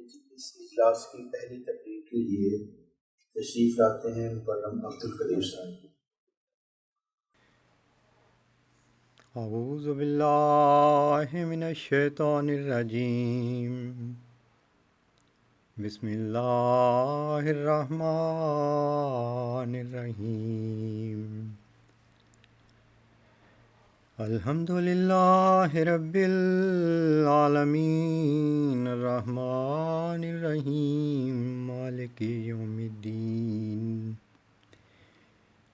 اس اجلاس کی پہلی تقریر کے لیے تشریف لاتے ہیں مکرم عبدالقدیر صاحب۔ اعوذ باللہ من الشیطان الرجیم، بسم اللہ الرحمن الرحیم، الحمد للہ رب العالمین، الرحمن الرحیم، مالک یوم الدین،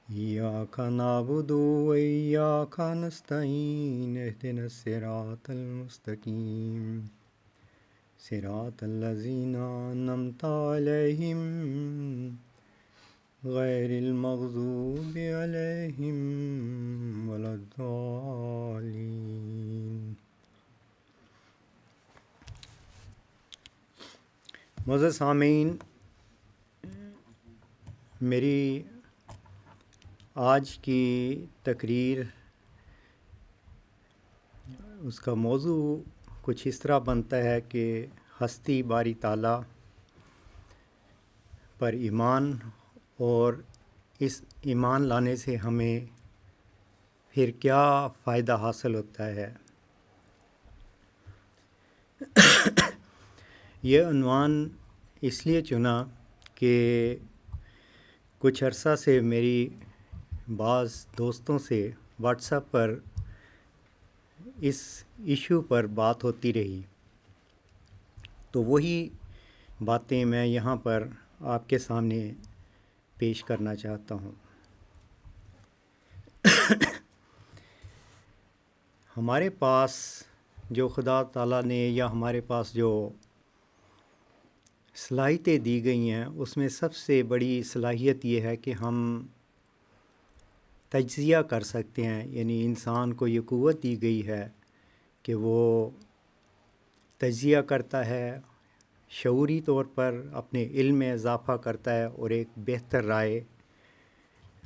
ایاک نعبد و ایاک نستعین، اہدنا الصراط المستقیم، صراط الذین انعمت علیہم غیر المغضوب علیہم ولا الضالین۔ معزز سامعین، میری آج کی تقریر اس کا موضوع کچھ اس طرح بنتا ہے کہ ہستی باری تعالیٰ پر ایمان، اور اس ایمان لانے سے ہمیں پھر کیا فائدہ حاصل ہوتا ہے۔ یہ عنوان اس لیے چنا کہ کچھ عرصہ سے میری بعض دوستوں سے واٹس ایپ پر اس ایشو پر بات ہوتی رہی، تو وہی باتیں میں یہاں پر آپ کے سامنے پیش کرنا چاہتا ہوں۔ ہمارے پاس جو خدا تعالیٰ نے یا ہمارے پاس جو صلاحیتیں دی گئی ہیں، اس میں سب سے بڑی صلاحیت یہ ہے کہ ہم تجزیہ کر سکتے ہیں، یعنی انسان کو یہ قوت دی گئی ہے کہ وہ تجزیہ کرتا ہے، شعوری طور پر اپنے علم میں اضافہ کرتا ہے اور ایک بہتر رائے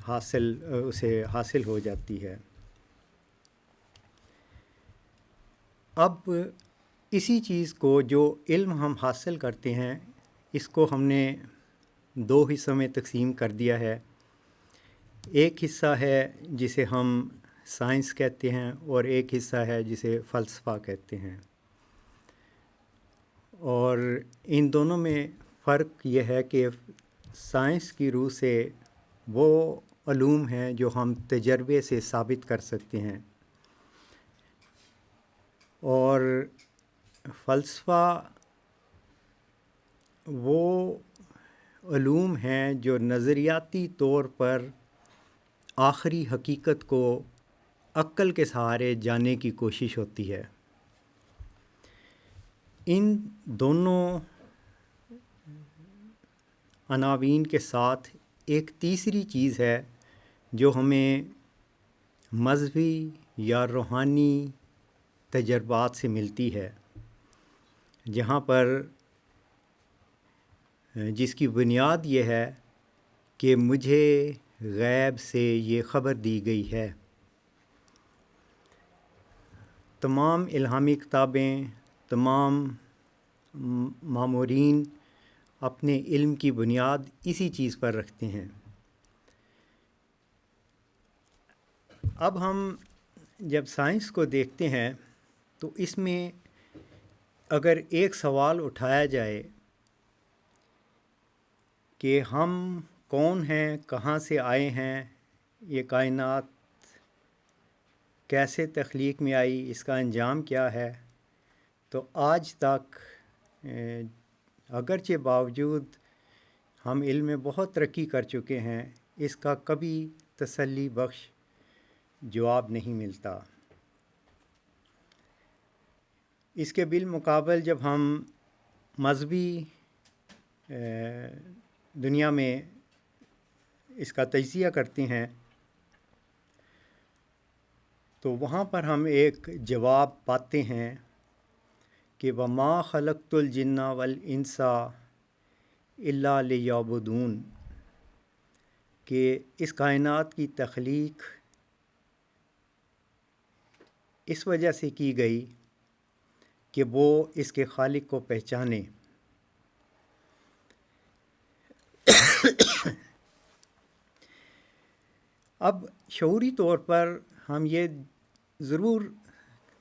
اسے حاصل ہو جاتی ہے۔ اب اسی چیز کو، جو علم ہم حاصل کرتے ہیں، اس کو ہم نے دو حصوں میں تقسیم کر دیا ہے۔ ایک حصہ ہے جسے ہم سائنس کہتے ہیں، اور ایک حصہ ہے جسے فلسفہ کہتے ہیں، اور ان دونوں میں فرق یہ ہے کہ سائنس کی روح سے وہ علوم ہیں جو ہم تجربے سے ثابت کر سکتے ہیں، اور فلسفہ وہ علوم ہیں جو نظریاتی طور پر آخری حقیقت کو عقل کے سہارے جاننے کی کوشش ہوتی ہے۔ ان دونوں عناوین کے ساتھ ایک تیسری چیز ہے جو ہمیں مذہبی یا روحانی تجربات سے ملتی ہے، جہاں پر جس کی بنیاد یہ ہے کہ مجھے غیب سے یہ خبر دی گئی ہے۔ تمام الہامی کتابیں، تمام مامورین اپنے علم کی بنیاد اسی چیز پر رکھتے ہیں۔ اب ہم جب سائنس کو دیکھتے ہیں تو اس میں اگر ایک سوال اٹھایا جائے کہ ہم کون ہیں، کہاں سے آئے ہیں، یہ کائنات کیسے تخلیق میں آئی، اس کا انجام کیا ہے، تو آج تک اگرچہ باوجود ہم علم میں بہت ترقی کر چکے ہیں، اس کا کبھی تسلی بخش جواب نہیں ملتا۔ اس کے بالمقابل جب ہم مذہبی دنیا میں اس کا تجزیہ کرتے ہیں تو وہاں پر ہم ایک جواب پاتے ہیں کہ وَمَا خَلَقْتُ الْجِنَّ وَالْإِنسَ إِلَّا لِيَعْبُدُونَ، کہ اس کائنات کی تخلیق اس وجہ سے کی گئی کہ وہ اس کے خالق کو پہچانے، اب شعوری طور پر ہم یہ ضرور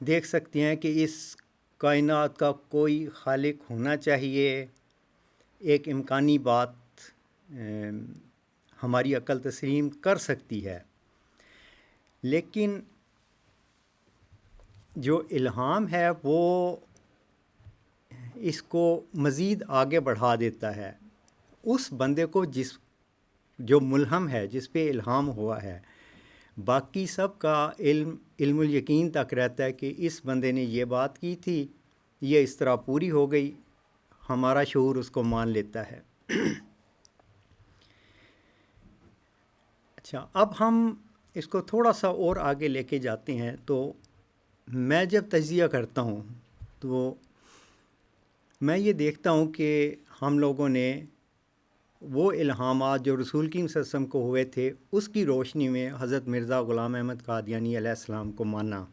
دیکھ سکتے ہیں کہ اس کائنات کا کوئی خالق ہونا چاہیے، ایک امکانی بات ہماری عقل تسلیم کر سکتی ہے، لیکن جو الہام ہے وہ اس کو مزید آگے بڑھا دیتا ہے۔ اس بندے کو جو ملہم ہے، جس پہ الہام ہوا ہے، باقی سب کا علم الیقین تک رہتا ہے کہ اس بندے نے یہ بات کی تھی، یہ اس طرح پوری ہو گئی، ہمارا شعور اس کو مان لیتا ہے۔ اچھا، اب ہم اس کو تھوڑا سا اور آگے لے کے جاتے ہیں، تو میں جب تجزیہ کرتا ہوں تو میں یہ دیکھتا ہوں کہ ہم لوگوں نے وہ الہامات جو رسول کریم صلی اللہ علیہ وسلم کو ہوئے تھے، اس کی روشنی میں حضرت مرزا غلام احمد قادیانی علیہ السلام کو مانا،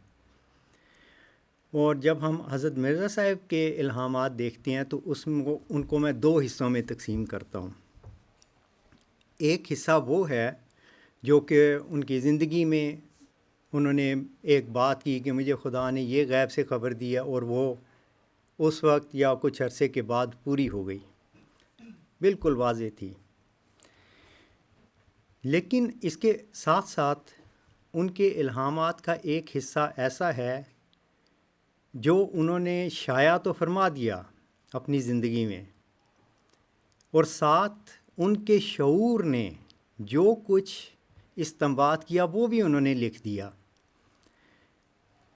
اور جب ہم حضرت مرزا صاحب کے الہامات دیکھتے ہیں تو ان کو میں دو حصوں میں تقسیم کرتا ہوں۔ ایک حصہ وہ ہے جو کہ ان کی زندگی میں انہوں نے ایک بات کی کہ مجھے خدا نے یہ غیب سے خبر دی ہے، اور وہ اس وقت یا کچھ عرصے کے بعد پوری ہو گئی، بالکل واضح تھی۔ لیکن اس کے ساتھ ساتھ ان کے الہامات کا ایک حصہ ایسا ہے جو انہوں نے شائع تو فرما دیا اپنی زندگی میں، اور ساتھ ان کے شعور نے جو کچھ استنباط کیا وہ بھی انہوں نے لکھ دیا،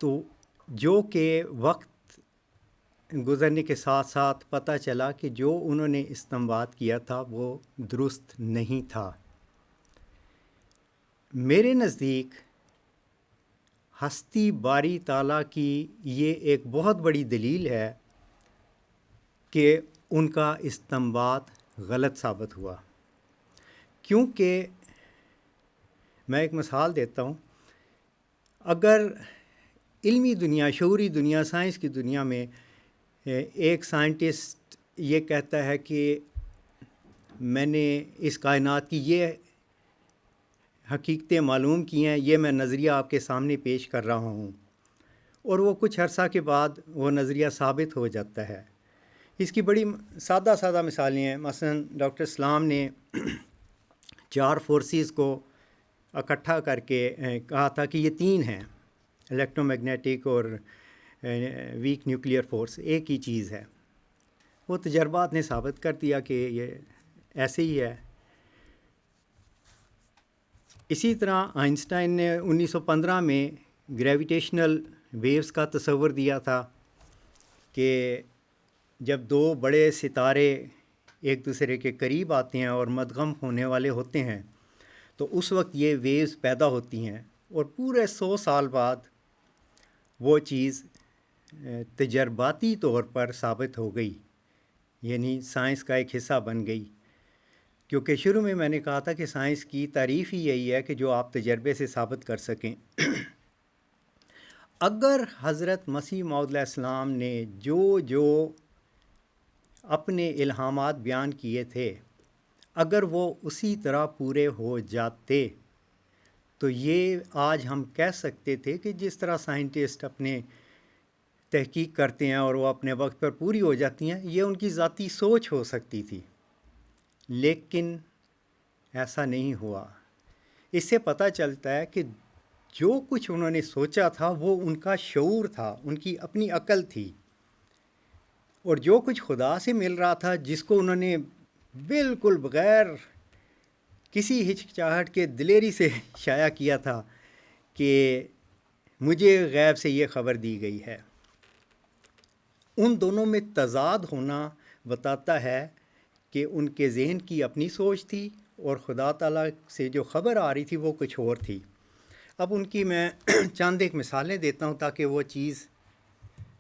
تو جو کہ وقت گزرنے کے ساتھ ساتھ پتہ چلا کہ جو انہوں نے استنباط کیا تھا وہ درست نہیں تھا۔ میرے نزدیک ہستی باری تعالیٰ کی یہ ایک بہت بڑی دلیل ہے کہ ان کا استنباط غلط ثابت ہوا، کیونکہ میں ایک مثال دیتا ہوں۔ اگر علمی دنیا، شعوری دنیا، سائنس کی دنیا میں ایک سائنٹسٹ یہ کہتا ہے کہ میں نے اس کائنات کی یہ حقیقتیں معلوم کی ہیں، یہ میں نظریہ آپ کے سامنے پیش کر رہا ہوں، اور وہ کچھ عرصہ کے بعد وہ نظریہ ثابت ہو جاتا ہے۔ اس کی بڑی سادہ مثالیں ہیں۔ مثلا ڈاکٹر اسلام نے 4 فورسز کو اکٹھا کر کے کہا تھا کہ یہ 3 ہیں، الیکٹرو میگنیٹک اور ویک نیوکلیئر فورس ایک ہی چیز ہے۔ وہ تجربات نے ثابت کر دیا کہ یہ ایسے ہی ہے۔ اسی طرح آئنسٹائن نے 1915 میں گریویٹیشنل ویوز کا تصور دیا تھا کہ جب 2 بڑے ستارے ایک دوسرے کے قریب آتے ہیں اور مدغم ہونے والے ہوتے ہیں تو اس وقت یہ ویوز پیدا ہوتی ہیں، اور پورے 100 سال بعد وہ چیز تجرباتی طور پر ثابت ہو گئی، یعنی سائنس کا ایک حصہ بن گئی۔ کیونکہ شروع میں میں نے کہا تھا کہ سائنس کی تعریف ہی یہی ہے کہ جو آپ تجربے سے ثابت کر سکیں۔ اگر حضرت مسیح موعود علیہ السلام نے جو اپنے الہامات بیان کیے تھے، اگر وہ اسی طرح پورے ہو جاتے تو یہ آج ہم کہہ سکتے تھے کہ جس طرح سائنٹسٹ اپنے تحقیق کرتے ہیں اور وہ اپنے وقت پر پوری ہو جاتی ہیں، یہ ان کی ذاتی سوچ ہو سکتی تھی، لیکن ایسا نہیں ہوا۔ اس سے پتہ چلتا ہے کہ جو کچھ انہوں نے سوچا تھا وہ ان کا شعور تھا، ان کی اپنی عقل تھی، اور جو کچھ خدا سے مل رہا تھا، جس کو انہوں نے بالکل بغیر کسی ہچکچاہٹ کے دلیری سے شائع کیا تھا کہ مجھے غیب سے یہ خبر دی گئی ہے، ان دونوں میں تضاد ہونا بتاتا ہے کہ ان کے ذہن کی اپنی سوچ تھی اور خدا تعالیٰ سے جو خبر آ رہی تھی وہ کچھ اور تھی۔ اب ان کی میں چند ایک مثالیں دیتا ہوں تاکہ وہ چیز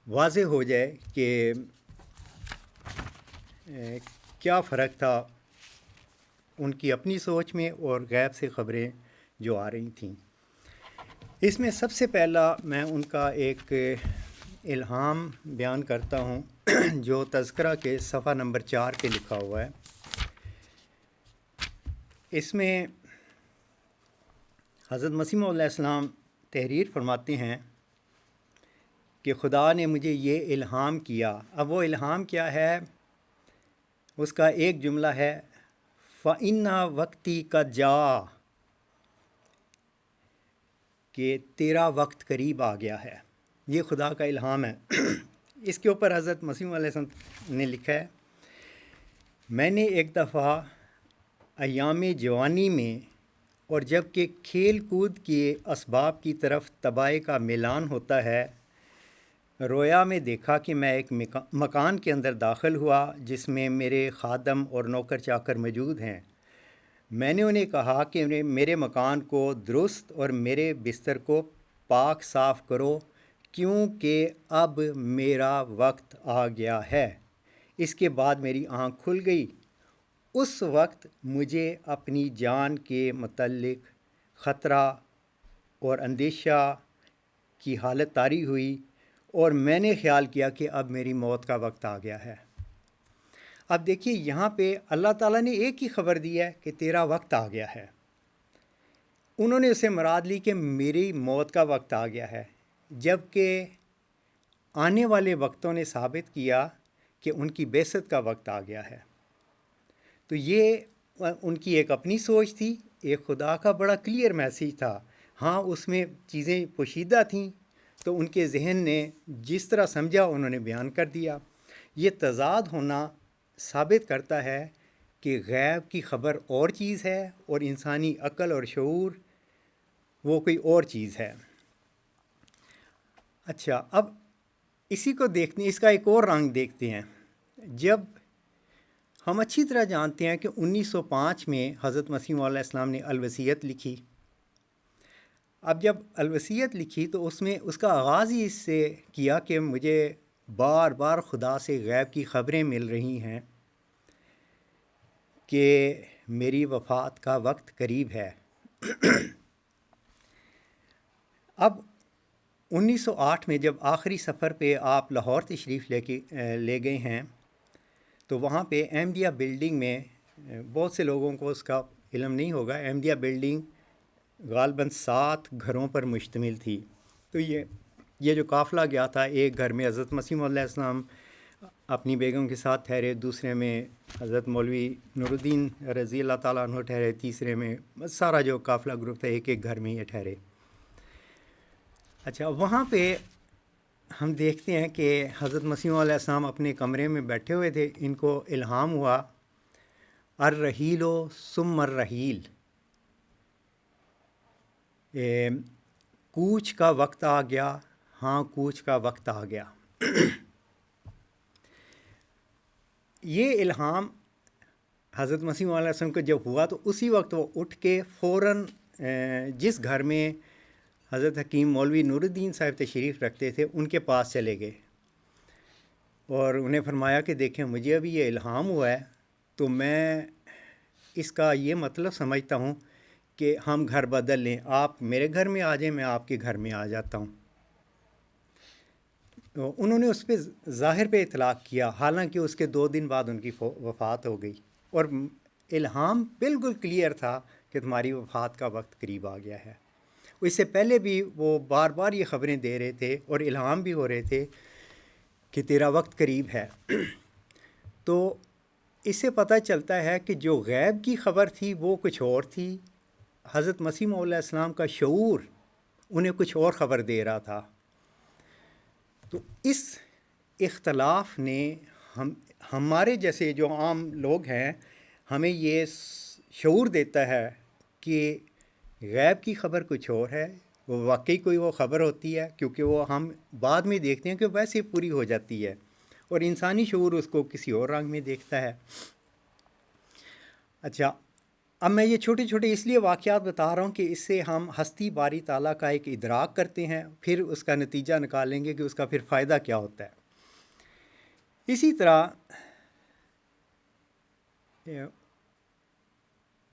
واضح ہو جائے کہ کیا فرق تھا ان کی اپنی سوچ میں اور غیب سے خبریں جو آ رہی تھیں۔ اس میں سب سے پہلا میں ان کا ایک الہام بیان کرتا ہوں جو تذکرہ کے صفحہ نمبر 4 پہ لکھا ہوا ہے۔ اس میں حضرت مسیح موعود علیہ السلام تحریر فرماتے ہیں کہ خدا نے مجھے یہ الہام کیا. اب وہ الہام کیا ہے؟ اس کا ایک جملہ ہے فَإِنَّ وَقْتِي قَدْ جَاءَ، کہ تیرا وقت قریب آ گیا ہے. یہ خدا کا الہام ہے. اس کے اوپر حضرت مسیح موعود علیہ السلام نے لکھا ہے، میں نے ایک دفعہ ایام جوانی میں اور جب کہ کھیل کود کے اسباب کی طرف تباہی کا میلان ہوتا ہے، رویا میں دیکھا کہ میں ایک مکان کے اندر داخل ہوا جس میں میرے خادم اور نوکر چاکر موجود ہیں. میں نے انہیں کہا کہ میرے مکان کو درست اور میرے بستر کو پاک صاف کرو، کیونکہ اب میرا وقت آ گیا ہے. اس کے بعد میری آنکھ کھل گئی. اس وقت مجھے اپنی جان کے متعلق خطرہ اور اندیشہ کی حالت طاری ہوئی اور میں نے خیال کیا کہ اب میری موت کا وقت آ گیا ہے. اب دیکھیے یہاں پہ اللہ تعالیٰ نے ایک ہی خبر دی ہے کہ تیرا وقت آ گیا ہے. انہوں نے اسے مراد لی کہ میری موت کا وقت آ گیا ہے، جب کہ آنے والے وقتوں نے ثابت کیا کہ ان کی بعثت کا وقت آ گیا ہے. تو یہ ان کی ایک اپنی سوچ تھی، ایک خدا کا بڑا کلیئر میسیج تھا. ہاں اس میں چیزیں پوشیدہ تھیں، تو ان کے ذہن نے جس طرح سمجھا انہوں نے بیان کر دیا. یہ تضاد ہونا ثابت کرتا ہے کہ غیب کی خبر اور چیز ہے اور انسانی عقل اور شعور وہ کوئی اور چیز ہے. اچھا، اب اسی کو دیکھتے ہیں، اس کا ایک اور رنگ دیکھتے ہیں. جب ہم اچھی طرح جانتے ہیں کہ 1905 میں حضرت مسیح موعود علیہ السلام نے الوصیت لکھی. اب جب الوصیت لکھی تو اس میں اس کا آغاز ہی اس سے کیا کہ مجھے بار بار خدا سے غیب کی خبریں مل رہی ہیں کہ میری وفات کا وقت قریب ہے. اب 1908 میں جب آخری سفر پہ آپ لاہور تشریف لے گئے ہیں تو وہاں پہ احمدیہ بلڈنگ میں بہت سے لوگوں کو اس کا علم نہیں ہوگا، احمدیہ بلڈنگ غالباً 7 گھروں پر مشتمل تھی. تو یہ جو قافلہ گیا تھا، ایک گھر میں حضرت مسیح موعود علیہ السلام اپنی بیگم کے ساتھ ٹھہرے، دوسرے میں حضرت مولوی نور الدین رضی اللہ تعالیٰ عنہ ٹھہرے، تیسرے میں سارا جو قافلہ گروپ تھا ایک ایک گھر میں یہ ٹھہرے. اچھا، وہاں پہ ہم دیکھتے ہیں کہ حضرت مسیح علیہ السلام اپنے کمرے میں بیٹھے ہوئے تھے. ان کو الہام ہوا الرحیل و ثم الرحیل، کوچ کا وقت آ گیا. ہاں، کوچ کا وقت آ گیا. یہ الہام حضرت مسیح علیہ السلام کو جب ہوا تو اسی وقت وہ اٹھ کے فوراً جس گھر میں حضرت حکیم مولوی نور الدین صاحب تشریف رکھتے تھے ان کے پاس چلے گئے اور انہیں فرمایا کہ دیکھیں مجھے ابھی یہ الہام ہوا ہے، تو میں اس کا یہ مطلب سمجھتا ہوں کہ ہم گھر بدل لیں، آپ میرے گھر میں آ جائیں، میں آپ کے گھر میں آ جاتا ہوں. تو انہوں نے اس پہ ظاہر پہ اطلاق کیا، حالانکہ اس کے 2 دن بعد ان کی وفات ہو گئی اور الہام بالکل کلیئر تھا کہ تمہاری وفات کا وقت قریب آ گیا ہے. اس سے پہلے بھی وہ بار بار یہ خبریں دے رہے تھے اور الہام بھی ہو رہے تھے کہ تیرا وقت قریب ہے. تو اس سے پتہ چلتا ہے کہ جو غیب کی خبر تھی وہ کچھ اور تھی، حضرت مسیح موعود علیہ السلام کا شعور انہیں کچھ اور خبر دے رہا تھا. تو اس اختلاف نے ہمارے جیسے جو عام لوگ ہیں ہمیں یہ شعور دیتا ہے کہ غیب کی خبر کچھ اور ہے، وہ واقعی کوئی وہ خبر ہوتی ہے، کیونکہ وہ ہم بعد میں دیکھتے ہیں کہ ویسے پوری ہو جاتی ہے اور انسانی شعور اس کو کسی اور رنگ میں دیکھتا ہے. اچھا، اب میں یہ چھوٹے چھوٹے اس لیے واقعات بتا رہا ہوں کہ اس سے ہم ہستی باری تعالیٰ کا ایک ادراک کرتے ہیں، پھر اس کا نتیجہ نکالیں گے کہ اس کا پھر فائدہ کیا ہوتا ہے. اسی طرح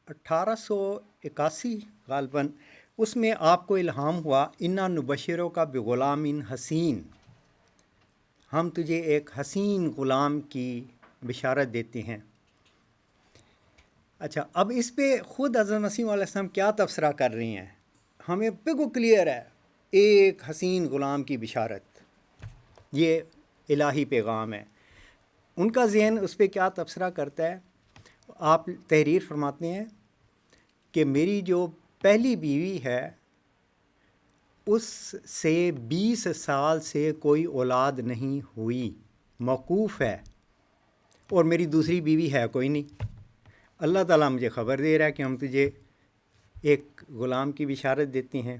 1881 غالباً اس میں آپ کو الہام ہوا انا نبشروں کا بغلام حسین، ہم تجھے ایک حسین غلام کی بشارت دیتے ہیں. اچھا، اب اس پہ خود حضرت مسیح علیہ السلام کیا تبصرہ کر رہی ہیں. ہمیں بالکل کلیئر ہے، ایک حسین غلام کی بشارت، یہ الہی پیغام ہے۔ ان کا ذہن اس پہ کیا تبصرہ کرتا ہے؟ آپ تحریر فرماتے ہیں کہ میری جو پہلی بیوی ہے اس سے 20 سال سے کوئی اولاد نہیں ہوئی، موقوف ہے، اور میری دوسری بیوی ہے کوئی نہیں۔ اللہ تعالیٰ مجھے خبر دے رہا ہے کہ ہم تجھے ایک غلام کی بشارت دیتے ہیں۔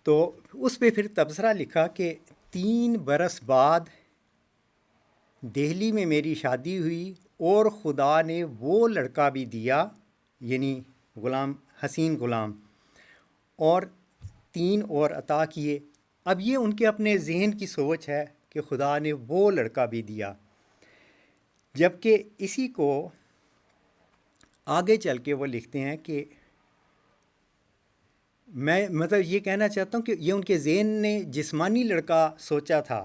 تو اس پہ پھر تبصرہ لکھا کہ 3 برس بعد دہلی میں میری شادی ہوئی اور خدا نے وہ لڑکا بھی دیا، یعنی غلام، حسین غلام، اور 3 اور عطا کیے۔ اب یہ ان کے اپنے ذہن کی سوچ ہے کہ خدا نے وہ لڑکا بھی دیا، جبکہ اسی کو آگے چل کے وہ لکھتے ہیں کہ میں مطلب یہ کہنا چاہتا ہوں کہ یہ ان کے ذہن نے جسمانی لڑکا سوچا تھا۔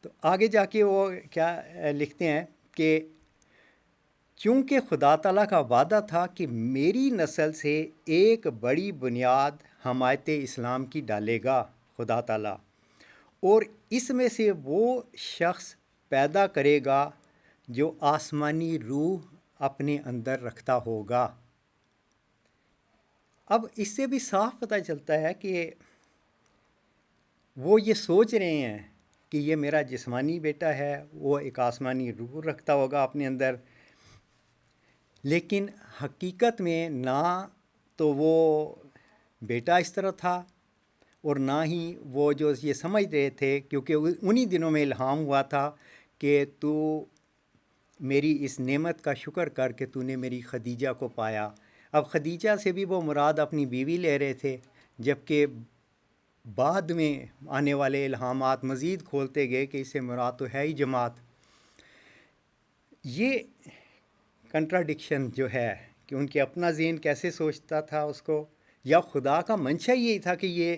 تو آگے جا کے وہ کیا لکھتے ہیں کہ چونکہ خدا تعالیٰ کا وعدہ تھا کہ میری نسل سے ایک بڑی بنیاد حمایت اسلام کی ڈالے گا خدا تعالیٰ، اور اس میں سے وہ شخص پیدا کرے گا جو آسمانی روح اپنے اندر رکھتا ہوگا۔ اب اس سے بھی صاف پتہ چلتا ہے کہ وہ یہ سوچ رہے ہیں کہ یہ میرا جسمانی بیٹا ہے، وہ ایک آسمانی روح رکھتا ہوگا اپنے اندر، لیکن حقیقت میں نہ تو وہ بیٹا اس طرح تھا اور نہ ہی وہ جو یہ سمجھ رہے تھے، کیونکہ انہی دنوں میں الہام ہوا تھا کہ تو میری اس نعمت کا شکر کر کے تو نے میری خدیجہ کو پایا۔ اب خدیجہ سے بھی وہ مراد اپنی بیوی لے رہے تھے، جبکہ بعد میں آنے والے الہامات مزید کھولتے گئے کہ اس سے مراد تو ہے ہی جماعت۔ یہ کنٹراڈکشن جو ہے کہ ان کے اپنا ذہن کیسے سوچتا تھا اس کو، یا خدا کا منشا یہی تھا کہ یہ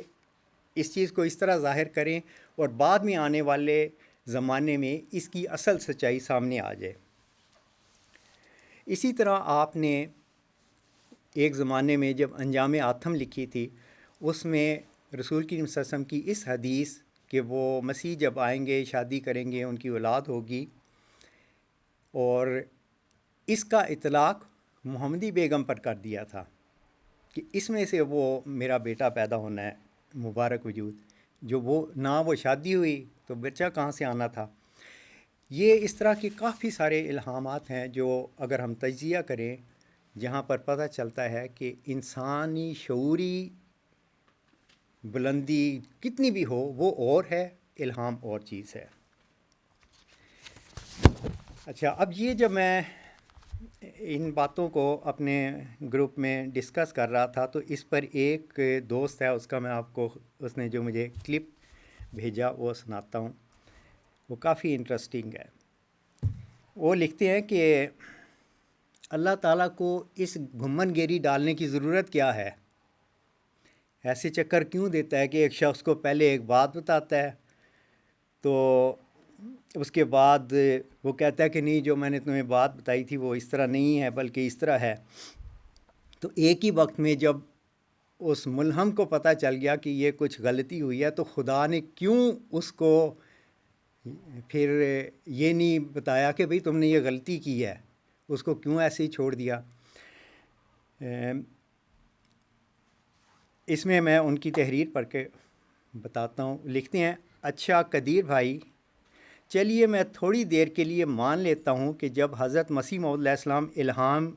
اس چیز کو اس طرح ظاہر کریں اور بعد میں آنے والے زمانے میں اس کی اصل سچائی سامنے آ جائے۔ اسی طرح آپ نے ایک زمانے میں جب انجام آتم لکھی تھی، اس میں رسول کریم صلی اللہ علیہ وسلم کی اس حدیث کہ وہ مسیح جب آئیں گے شادی کریں گے، ان کی اولاد ہوگی، اور اس کا اطلاق محمدی بیگم پر کر دیا تھا کہ اس میں سے وہ میرا بیٹا پیدا ہونا ہے، مبارک وجود، جو وہ نہ وہ شادی ہوئی تو بچہ کہاں سے آنا تھا۔ یہ اس طرح کے کافی سارے الہامات ہیں جو اگر ہم تجزیہ کریں، جہاں پر پتہ چلتا ہے کہ انسانی شعوری بلندی کتنی بھی ہو وہ اور ہے، الہام اور چیز ہے۔ اچھا، اب یہ جب میں ان باتوں کو اپنے گروپ میں ڈسکس کر رہا تھا تو اس پر ایک دوست ہے، اس کا میں آپ کو، اس نے جو مجھے کلپ بھیجا وہ سناتا ہوں، وہ کافی انٹرسٹنگ ہے۔ وہ لکھتے ہیں کہ اللہ تعالیٰ کو اس گھمن گیری ڈالنے کی ضرورت کیا ہے؟ ایسے چکر کیوں دیتا ہے کہ ایک شخص کو پہلے ایک بات بتاتا ہے تو اس کے بعد وہ کہتا ہے کہ نہیں، جو میں نے تمہیں بات بتائی تھی وہ اس طرح نہیں ہے بلکہ اس طرح ہے۔ تو ایک ہی وقت میں جب اس ملہم کو پتہ چل گیا کہ یہ کچھ غلطی ہوئی ہے تو خدا نے کیوں اس کو پھر یہ نہیں بتایا کہ بھئی تم نے یہ غلطی کی ہے، اس کو کیوں ایسے ہی چھوڑ دیا؟ اس میں میں ان کی تحریر پڑھ کے بتاتا ہوں۔ لکھتے ہیں، اچھا قدیر بھائی، چلیے میں تھوڑی دیر کے لیے مان لیتا ہوں کہ جب حضرت مسیح موعود علیہ السلام الہام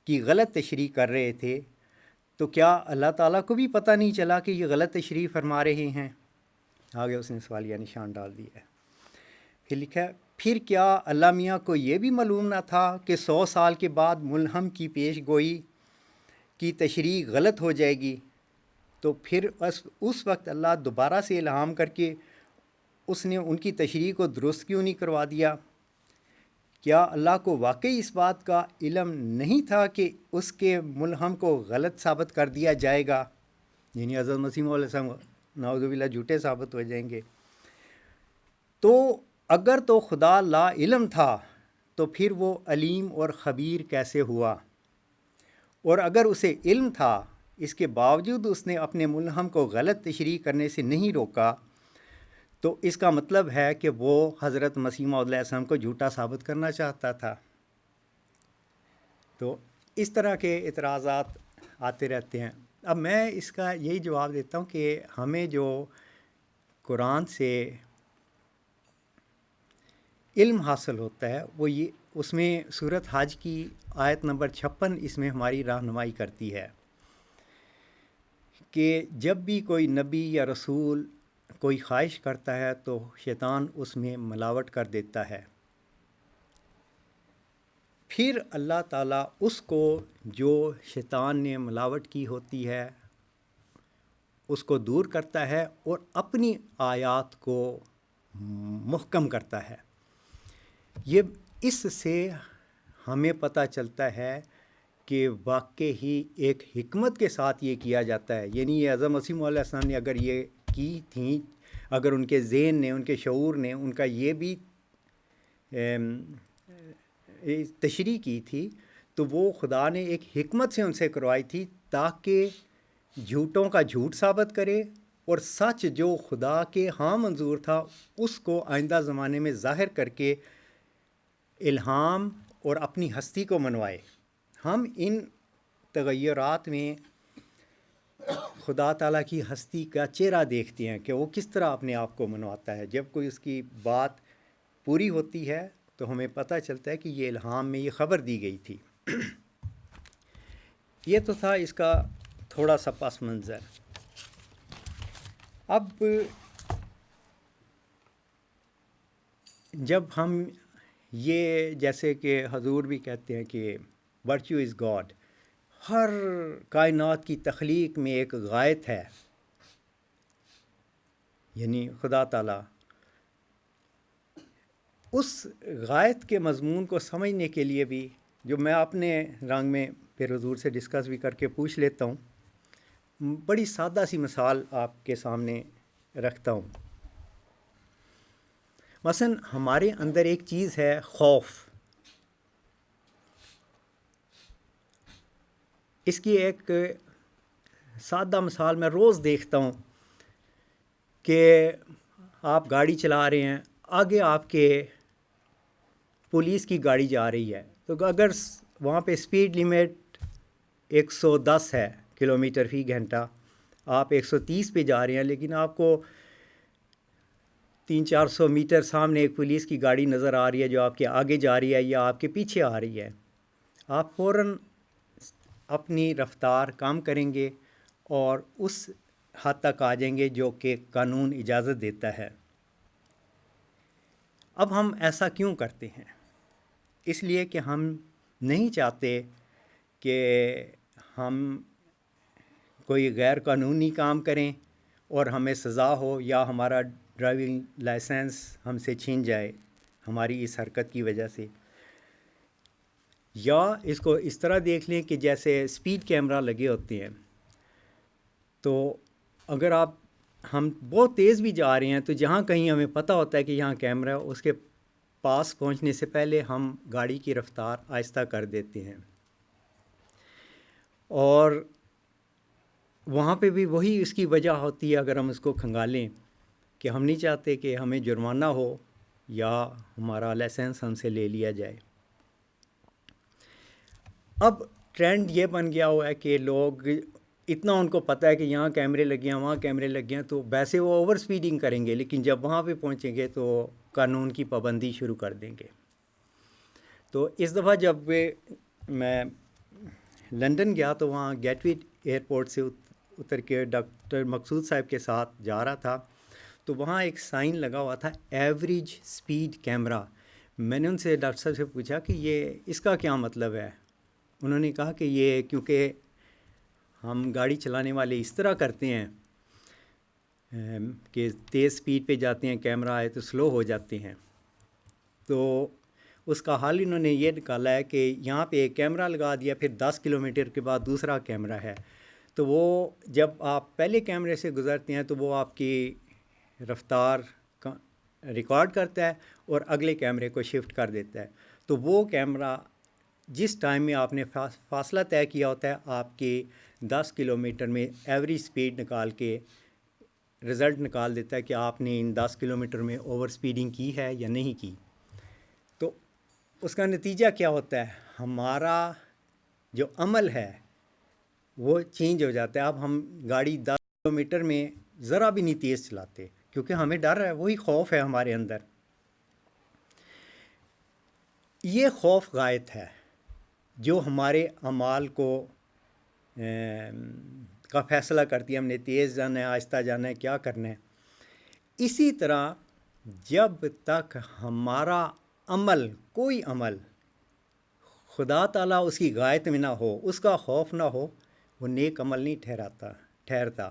کی غلط تشریح کر رہے تھے تو کیا اللہ تعالیٰ کو بھی پتہ نہیں چلا کہ یہ غلط تشریح فرما رہے ہیں؟ آگے اس نے سوالیہ نشان ڈال دیا ہے۔ پھر لکھا ہے، پھر کیا اللہ میاں کو یہ بھی معلوم نہ تھا کہ 100 سال کے بعد ملہم کی پیش گوئی کی تشریح غلط ہو جائے گی؟ تو پھر اس وقت اللہ دوبارہ سے الہام کر کے اس نے ان کی تشریح کو درست کیوں نہیں کروا دیا؟ کیا اللہ کو واقعی اس بات کا علم نہیں تھا کہ اس کے ملہم کو غلط ثابت کر دیا جائے گا؟ یعنی حضرت مسیح علیہ السلام نعوذ باللہ جھوٹے ثابت ہو جائیں گے۔ تو اگر تو خدا لا علم تھا تو پھر وہ علیم اور خبیر کیسے ہوا؟ اور اگر اسے علم تھا اس کے باوجود اس نے اپنے ملہم کو غلط تشریح کرنے سے نہیں روکا، تو اس کا مطلب ہے کہ وہ حضرت مسیح موعود علیہ السلام کو جھوٹا ثابت کرنا چاہتا تھا۔ تو اس طرح کے اعتراضات آتے رہتے ہیں۔ اب میں اس کا یہی جواب دیتا ہوں کہ ہمیں جو قرآن سے علم حاصل ہوتا ہے وہ یہ، اس میں سورۃ حج کی آیت نمبر 56 اس میں ہماری رہنمائی کرتی ہے کہ جب بھی کوئی نبی یا رسول کوئی خواہش کرتا ہے تو شیطان اس میں ملاوٹ کر دیتا ہے، پھر اللہ تعالیٰ اس کو جو شیطان نے ملاوٹ کی ہوتی ہے اس کو دور کرتا ہے اور اپنی آیات کو محکم کرتا ہے۔ یہ اس سے ہمیں پتہ چلتا ہے کہ واقع ہی ایک حکمت کے ساتھ یہ کیا جاتا ہے، یعنی یہ حضرت مسیح علیہ السلام نے اگر یہ کی تھیں، اگر ان کے ذہن نے، ان کے شعور نے ان کا یہ بھی تشریح کی تھی، تو وہ خدا نے ایک حکمت سے ان سے کروائی تھی تاکہ جھوٹوں کا جھوٹ ثابت کرے اور سچ جو خدا کے ہاں منظور تھا اس کو آئندہ زمانے میں ظاہر کر کے الہام اور اپنی ہستی کو منوائے۔ ہم ان تغیرات میں خدا تعالیٰ کی ہستی کا چہرہ دیکھتے ہیں کہ وہ کس طرح اپنے آپ کو منواتا ہے۔ جب کوئی اس کی بات پوری ہوتی ہے تو ہمیں پتہ چلتا ہے کہ یہ الہام میں یہ خبر دی گئی تھی۔ یہ تو تھا اس کا تھوڑا سا پس منظر۔ اب جب ہم یہ جیسے کہ حضور بھی کہتے ہیں کہ ورچو از گاڈ، ہر کائنات کی تخلیق میں ایک غایت ہے، یعنی خدا تعالیٰ، اس غایت کے مضمون کو سمجھنے کے لیے بھی جو میں اپنے رنگ میں پھر حضور سے ڈسکس بھی کر کے پوچھ لیتا ہوں، بڑی سادہ سی مثال آپ کے سامنے رکھتا ہوں۔ مثلا ہمارے اندر ایک چیز ہے خوف، اس کی ایک سادہ مثال میں روز دیکھتا ہوں کہ آپ گاڑی چلا رہے ہیں، آگے آپ کے پولیس کی گاڑی جا رہی ہے، تو اگر وہاں پہ اسپیڈ لمٹ 110 ہے کلومیٹر فی گھنٹہ، آپ 130 پہ جا رہے ہیں، لیکن آپ کو 300-400 میٹر سامنے ایک پولیس کی گاڑی نظر آ رہی ہے جو آپ کے آگے جا رہی ہے یا آپ کے پیچھے آ رہی ہے، آپ فوراً اپنی رفتار کم کریں گے اور اس حد تک آ جائیں گے جو کہ قانون اجازت دیتا ہے۔ اب ہم ایسا کیوں کرتے ہیں؟ اس لیے کہ ہم نہیں چاہتے کہ ہم کوئی غیر قانونی کام کریں اور ہمیں سزا ہو یا ہمارا ڈرائیونگ لائسنس ہم سے چھین جائے ہماری اس حرکت کی وجہ سے۔ یا اس کو اس طرح دیکھ لیں کہ جیسے اسپیڈ کیمرہ لگے ہوتے ہیں، تو اگر ہم بہت تیز بھی جا رہے ہیں تو جہاں کہیں ہمیں پتہ ہوتا ہے کہ یہاں کیمرہ ہے، اس کے پاس پہنچنے سے پہلے ہم گاڑی کی رفتار آہستہ کر دیتے ہیں، اور وہاں پہ بھی وہی اس کی وجہ ہوتی ہے اگر ہم اس کو کھنگالیں کہ ہم نہیں چاہتے کہ ہمیں جرمانہ ہو یا ہمارا لائسنس ہم سے لے لیا جائے۔ اب ٹرینڈ یہ بن گیا ہوا ہے کہ لوگ اتنا ان کو پتہ ہے کہ یہاں کیمرے لگے ہیں، وہاں کیمرے لگے ہیں، تو ویسے وہ اوور سپیڈنگ کریں گے، لیکن جب وہاں پہ پہنچیں گے تو قانون کی پابندی شروع کر دیں گے۔ تو اس دفعہ جب میں لندن گیا تو وہاں گیٹ وے ایئرپورٹ سے اتر کے ڈاکٹر مقصود صاحب کے ساتھ جا رہا تھا، تو وہاں ایک سائن لگا ہوا تھا ایوریج سپیڈ کیمرہ۔ میں نے ان سے ڈاکٹر صاحب سے پوچھا کہ یہ اس کا کیا مطلب ہے؟ انہوں نے کہا کہ یہ کیونکہ ہم گاڑی چلانے والے اس طرح کرتے ہیں کہ تیز سپیڈ پہ جاتے ہیں، کیمرہ آئے تو سلو ہو جاتے ہیں، تو اس کا حل انہوں نے یہ نکالا ہے کہ یہاں پہ ایک کیمرہ لگا دیا، پھر 10 کلومیٹر کے بعد دوسرا کیمرہ ہے، تو وہ جب آپ پہلے کیمرے سے گزرتے ہیں تو وہ آپ کی رفتار ریکارڈ کرتا ہے اور اگلے کیمرے کو شفٹ کر دیتا ہے، تو وہ کیمرہ جس ٹائم میں آپ نے فاصلہ طے کیا ہوتا ہے، آپ کے 10 کلومیٹر میں ایوریج سپیڈ نکال کے رزلٹ نکال دیتا ہے کہ آپ نے ان 10 کلومیٹر میں اوور سپیڈنگ کی ہے یا نہیں کی. تو اس کا نتیجہ کیا ہوتا ہے؟ ہمارا جو عمل ہے وہ چینج ہو جاتا ہے. اب ہم گاڑی 10 کلومیٹر میں ذرا بھی نہیں تیز چلاتے، کیونکہ ہمیں ڈر ہے، وہی خوف ہے ہمارے اندر. یہ خوف غائب ہے جو ہمارے اعمال کو کا فیصلہ کرتی ہے، ہم نے تیز جانا ہے، آہستہ جانا ہے، کیا کرنا ہے. اسی طرح جب تک ہمارا عمل، کوئی عمل خدا تعالیٰ اس کی غایت میں نہ ہو، اس کا خوف نہ ہو، وہ نیک عمل نہیں ٹھہرتا.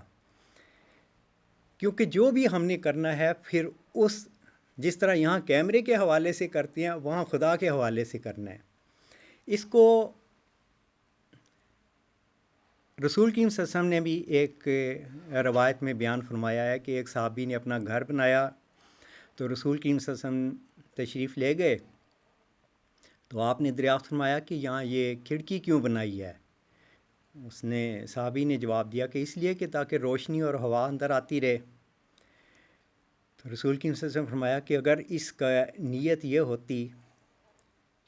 کیونکہ جو بھی ہم نے کرنا ہے پھر جس طرح یہاں کیمرے کے حوالے سے کرتے ہیں، وہاں خدا کے حوالے سے کرنا ہے. اس کو رسول کریم صلی اللہ علیہ وسلم نے بھی ایک روایت میں بیان فرمایا ہے کہ ایک صحابی نے اپنا گھر بنایا تو رسول کریم صلی اللہ علیہ وسلم تشریف لے گئے تو آپ نے دریافت فرمایا کہ یہاں یہ کھڑکی کیوں بنائی ہے؟ اس نے صحابی نے جواب دیا کہ اس لیے کہ تاکہ روشنی اور ہوا اندر آتی رہے. تو رسول کریم صلی اللہ علیہ وسلم فرمایا کہ اگر اس کا نیت یہ ہوتی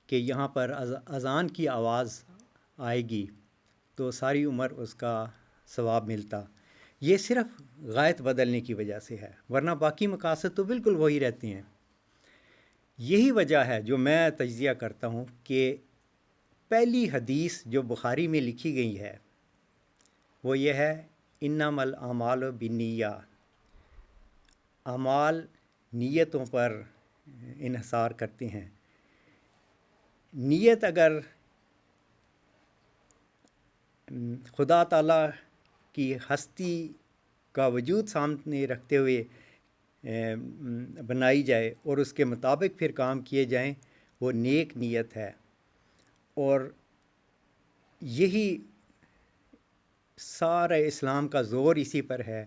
کہ یہاں پر اذان کی آواز آئے گی تو ساری عمر اس کا ثواب ملتا. یہ صرف غایت بدلنے کی وجہ سے ہے، ورنہ باقی مقاصد تو بالکل وہی رہتے ہیں. یہی وجہ ہے جو میں تجزیہ کرتا ہوں کہ پہلی حدیث جو بخاری میں لکھی گئی ہے وہ یہ ہے انما الاعمال بالنیات. اعمال نیتوں پر انحصار کرتے ہیں. نیت اگر خدا تعالیٰ کی ہستی کا وجود سامنے رکھتے ہوئے بنائی جائے اور اس کے مطابق پھر کام کیے جائیں، وہ نیک نیت ہے. اور یہی سارا اسلام کا زور اسی پر ہے،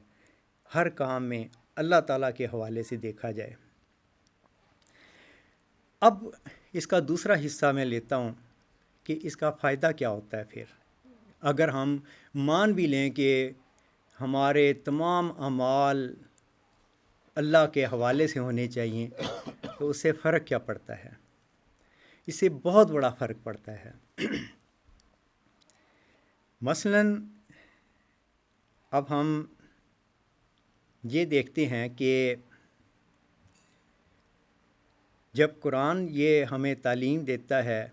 ہر کام میں اللہ تعالیٰ کے حوالے سے دیکھا جائے. اب اس کا دوسرا حصہ میں لیتا ہوں کہ اس کا فائدہ کیا ہوتا ہے. پھر اگر ہم مان بھی لیں کہ ہمارے تمام اعمال اللہ کے حوالے سے ہونے چاہیے، تو اس سے فرق کیا پڑتا ہے؟ اس سے بہت بڑا فرق پڑتا ہے. مثلاً اب ہم یہ دیکھتے ہیں کہ جب قرآن یہ ہمیں تعلیم دیتا ہے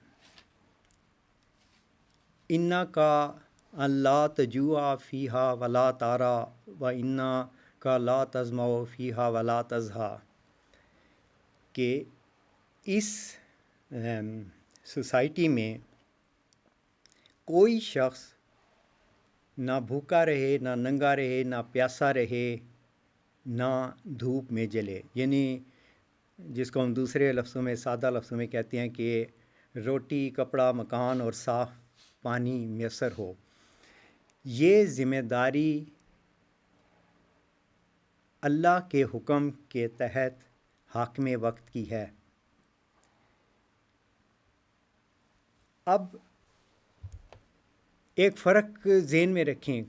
انا کا اللہ تجوع فیہا ولا تارا و انا کا لا تزمع فیہا ولا تضحا، کہ اس سوسائٹی میں کوئی شخص نہ بھوکا رہے، نہ ننگا رہے، نہ پیاسا رہے، نہ دھوپ میں جلے. یعنی جس کو ہم دوسرے لفظوں میں، سادہ لفظوں میں کہتے ہیں کہ روٹی، کپڑا، مکان اور صاف پانی میسر ہو. یہ ذمہ داری اللہ کے حکم کے تحت حاکم وقت کی ہے. اب ایک فرق ذہن میں رکھیں،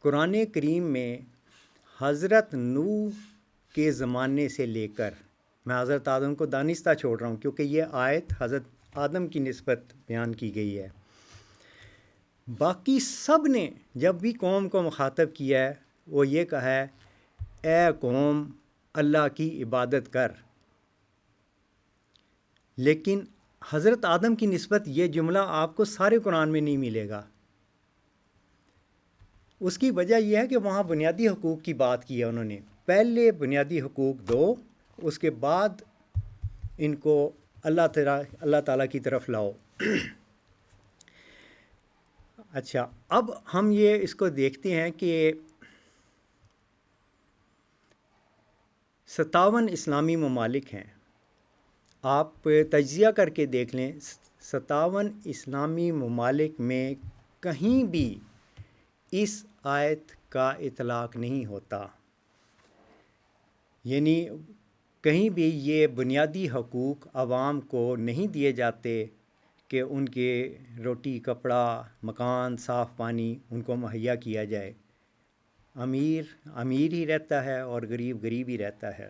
قرآن کریم میں حضرت نوح کے زمانے سے لے کر، میں حضرت آدم کو دانستہ چھوڑ رہا ہوں کیونکہ یہ آیت حضرت آدم کی نسبت بیان کی گئی ہے، باقی سب نے جب بھی قوم کو مخاطب کیا ہے وہ یہ کہا ہے اے قوم اللہ کی عبادت کر. لیکن حضرت آدم کی نسبت یہ جملہ آپ کو سارے قرآن میں نہیں ملے گا. اس کی وجہ یہ ہے کہ وہاں بنیادی حقوق کی بات کی ہے انہوں نے. پہلے بنیادی حقوق دو، اس کے بعد ان کو اللہ تعالیٰ کی طرف لاؤ. اچھا، اب ہم یہ اس کو دیکھتے ہیں کہ 57 اسلامی ممالک ہیں. آپ تجزیہ کر کے دیکھ لیں، 57 اسلامی ممالک میں کہیں بھی اس آیت کا اطلاق نہیں ہوتا. یعنی کہیں بھی یہ بنیادی حقوق عوام کو نہیں دیے جاتے کہ ان کے روٹی کپڑا مکان صاف پانی ان کو مہیا کیا جائے. امیر امیر ہی رہتا ہے اور غریب غریب ہی رہتا ہے.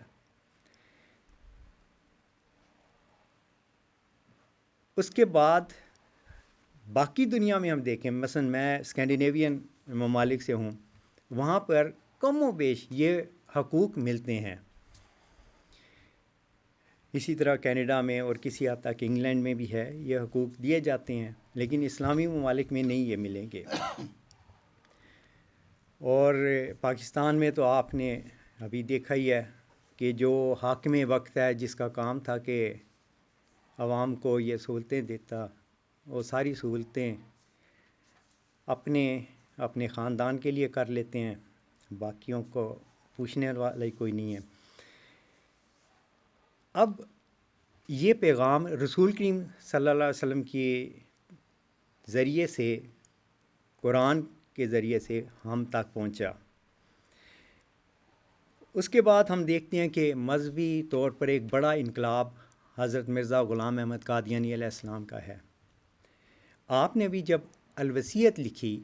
اس کے بعد باقی دنیا میں ہم دیکھیں، مثلا میں اسکینڈینیوین ممالک سے ہوں، وہاں پر کم و بیش یہ حقوق ملتے ہیں. اسی طرح کینیڈا میں اور کسی حد تک انگلینڈ میں بھی ہے، یہ حقوق دیے جاتے ہیں، لیکن اسلامی ممالک میں نہیں یہ ملیں گے. اور پاکستان میں تو آپ نے ابھی دیکھا ہی ہے کہ جو حاکم وقت ہے، جس کا کام تھا کہ عوام کو یہ سہولتیں دیتا، وہ ساری سہولتیں اپنے خاندان کے لیے کر لیتے ہیں، باقیوں کو پوچھنے والا ہی کوئی نہیں ہے. اب یہ پیغام رسول کریم صلی اللہ علیہ وسلم کے ذریعے سے، قرآن کے ذریعے سے ہم تک پہنچا. اس کے بعد ہم دیکھتے ہیں کہ مذہبی طور پر ایک بڑا انقلاب حضرت مرزا غلام احمد قادیانی علیہ السلام کا ہے. آپ نے بھی جب الوصیت لکھی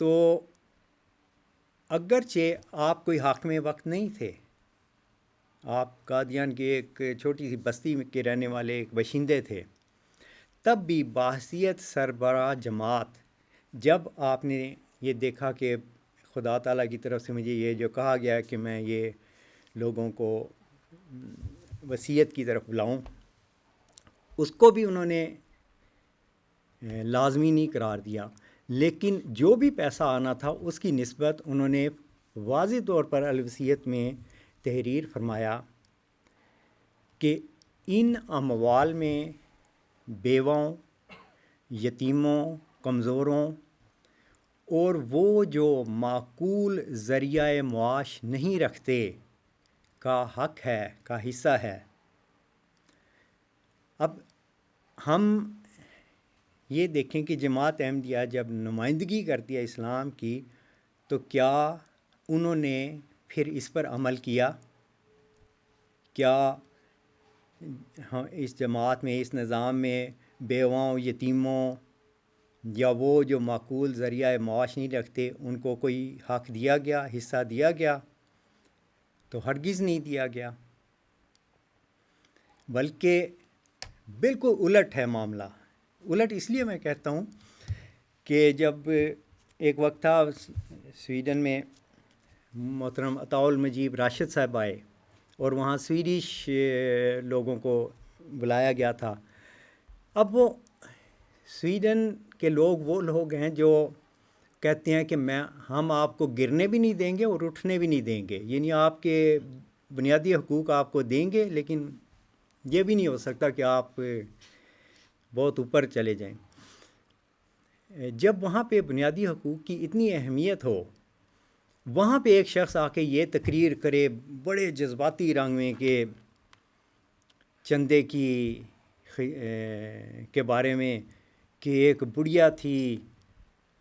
تو اگرچہ آپ کوئی حاکم وقت نہیں تھے، آپ قادیان کی ایک چھوٹی سی بستی کے رہنے والے ایک باشندے تھے، تب بھی بحیثیت سربراہ جماعت جب آپ نے یہ دیکھا کہ خدا تعالیٰ کی طرف سے مجھے یہ جو کہا گیا ہے کہ میں یہ لوگوں کو وصیت کی طرف بلاؤں، اس کو بھی انہوں نے لازمی نہیں قرار دیا، لیکن جو بھی پیسہ آنا تھا اس کی نسبت انہوں نے واضح طور پر الوصیت میں تحریر فرمایا کہ ان اموال میں بیواؤں، یتیموں، کمزوروں اور وہ جو معقول ذریعہ معاش نہیں رکھتے کا حق ہے، کا حصہ ہے. اب ہم یہ دیکھیں کہ جماعت احمدیہ جب نمائندگی کرتی ہے اسلام کی، تو کیا انہوں نے پھر اس پر عمل کیا؟ کیا اس جماعت میں، اس نظام میں بیواؤں، یتیموں یا وہ جو معقول ذریعہ معاش نہیں رکھتے ان کو کوئی حق دیا گیا، حصہ دیا گیا؟ تو ہرگز نہیں دیا گیا، بلکہ بالکل الٹ ہے معاملہ. الٹ اس لیے میں کہتا ہوں کہ جب ایک وقت تھا سویڈن میں، محترم عطاء المجیب راشد صاحب آئے اور وہاں سویڈش لوگوں کو بلایا گیا تھا. اب وہ سویڈن کے لوگ وہ لوگ ہیں جو کہتے ہیں کہ ہم آپ کو گرنے بھی نہیں دیں گے اور اٹھنے بھی نہیں دیں گے، یعنی آپ کے بنیادی حقوق آپ کو دیں گے، لیکن یہ بھی نہیں ہو سکتا کہ آپ بہت اوپر چلے جائیں. جب وہاں پہ بنیادی حقوق کی اتنی اہمیت ہو، وہاں پہ ایک شخص آ کے یہ تقریر کرے بڑے جذباتی رنگ میں کہ چندے کے بارے میں کہ ایک بڑھیا تھی،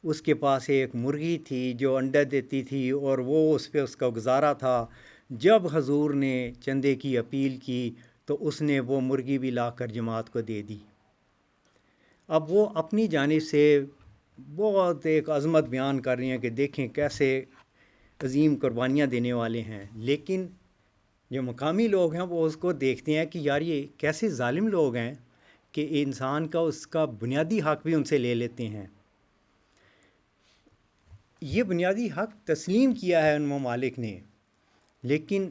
اس کے پاس ایک مرغی تھی جو انڈا دیتی تھی اور وہ اس پہ اس کا گزارا تھا. جب حضور نے چندے کی اپیل کی تو اس نے وہ مرغی بھی لا کر جماعت کو دے دی. اب وہ اپنی جانب سے بہت ایک عظمت بیان کر رہی ہیں کہ دیکھیں کیسے عظیم قربانیاں دینے والے ہیں، لیکن جو مقامی لوگ ہیں وہ اس کو دیکھتے ہیں کہ یار یہ کیسے ظالم لوگ ہیں کہ انسان کا اس کا بنیادی حق بھی ان سے لے لیتے ہیں. یہ بنیادی حق تسلیم کیا ہے ان ممالک نے، لیکن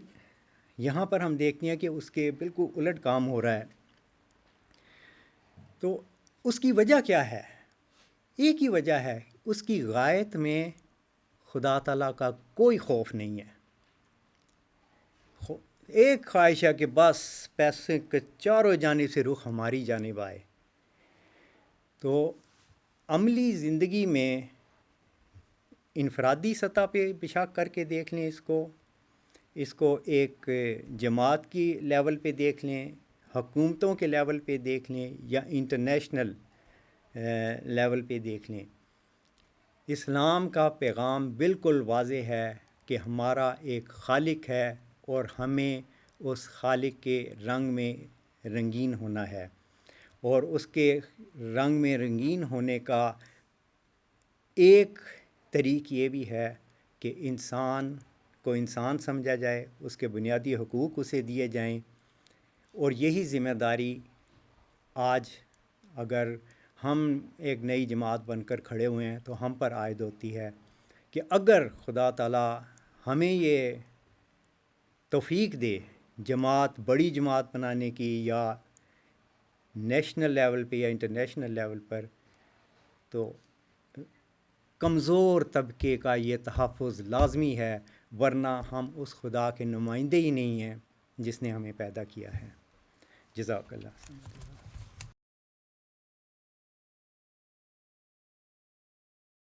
یہاں پر ہم دیکھتے ہیں کہ اس کے بالکل الٹ کام ہو رہا ہے. تو اس کی وجہ کیا ہے؟ ایک ہی وجہ ہے، اس کی غایت میں خدا تعالیٰ کا کوئی خوف نہیں ہے. ایک خواہش ہے کہ بس پیسے کے چاروں جانب سے رخ ہماری جانب آئے. تو عملی زندگی میں انفرادی سطح پہ بشاک کر کے دیکھ لیں، اس کو ایک جماعت کی لیول پہ دیکھ لیں، حکومتوں کے لیول پہ دیکھ لیں یا انٹرنیشنل لیول پہ دیکھ لیں، اسلام کا پیغام بالکل واضح ہے کہ ہمارا ایک خالق ہے اور ہمیں اس خالق کے رنگ میں رنگین ہونا ہے. اور اس کے رنگ میں رنگین ہونے کا ایک طریق یہ بھی ہے کہ انسان کو انسان سمجھا جائے، اس کے بنیادی حقوق اسے دیے جائیں، اور یہی ذمہ داری آج اگر ہم ایک نئی جماعت بن کر کھڑے ہوئے ہیں تو ہم پر عائد ہوتی ہے کہ اگر خدا تعالیٰ ہمیں یہ توفیق دے جماعت، بڑی جماعت بنانے کی، یا نیشنل لیول پہ یا انٹرنیشنل لیول پر، تو کمزور طبقے کا یہ تحفظ لازمی ہے، ورنہ ہم اس خدا کے نمائندے ہی نہیں ہیں جس نے ہمیں پیدا کیا ہے۔ جزاک اللہ۔